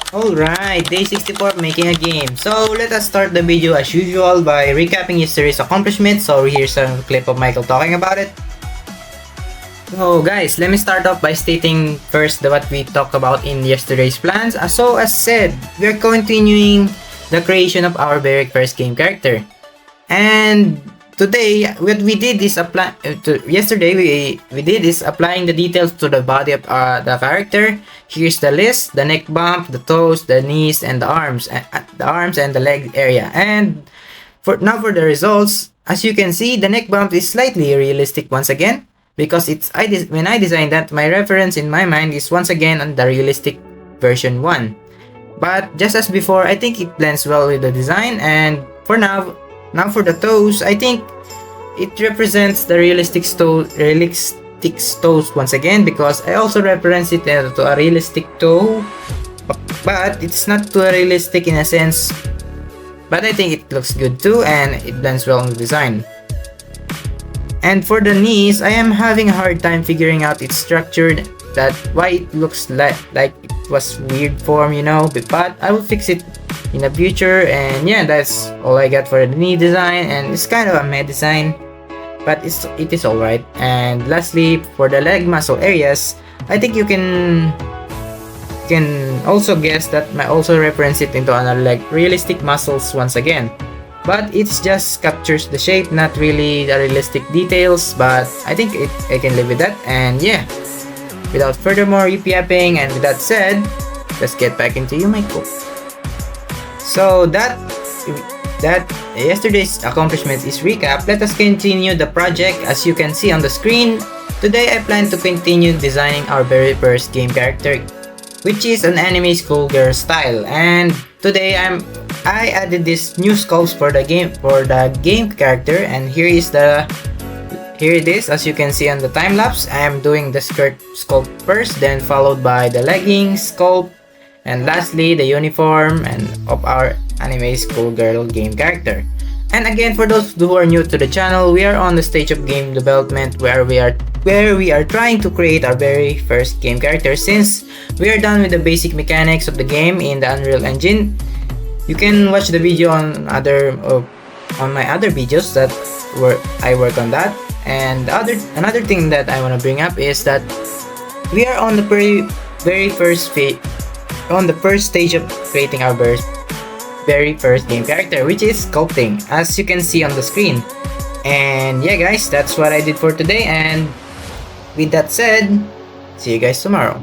Alright, day 64 of making a game. So let us start the video as usual by recapping yesterday's accomplishments. So here's a clip of Michael talking about it. So guys, let me start off by stating first what we talked about in yesterday's plans. So as said, we're continuing the creation of our very first game character. And today, what we did is yesterday we did is applying the details to the body of the character. Here's the list: the neck bump, the toes, the knees, and the arms and the leg area. And for the results, as you can see, the neck bump is slightly realistic once again because when I designed that, my reference in my mind is once again on the realistic version 1. But just as before, I think it blends well with the design. And for now for the toes, I think it represents the realistic toes once again because I also reference it to a realistic toe, but it's not too realistic in a sense. But I think it looks good too, and it blends well in the design. And for the knees, I am having a hard time figuring out its structure, that why it looks like it was weird form, but I will fix it in the future. And yeah, that's all I got for the knee design, and it's kind of a meh design, but it is alright. And lastly, for the leg muscle areas, I think you can also guess that I also reference it into another leg realistic muscles once again, but it just captures the shape, not really the realistic details, but I think I can live with that. And yeah, without furthermore yapping, and with that said, let's get back into you, Michael. So that yesterday's accomplishments is recap. Let us continue the project. As you can see on the screen, today I plan to continue designing our very first game character, which is an anime schoolgirl style. And today I added this new sculpts for the game character, and here it is. As you can see on the time lapse, I am doing the skirt sculpt first, then followed by the leggings sculpt, and lastly the uniform of our anime schoolgirl game character. And again, for those who are new to the channel, we are on the stage of game development where we are trying to create our very first game character. Since we are done with the basic mechanics of the game in the Unreal Engine, you can watch the video on my other videos that I work on that. And another thing that I want to bring up is that we are on the very first stage of creating our very first game character, which is sculpting, as you can see on the screen. And yeah guys, that's what I did for today, and with that said, see you guys tomorrow.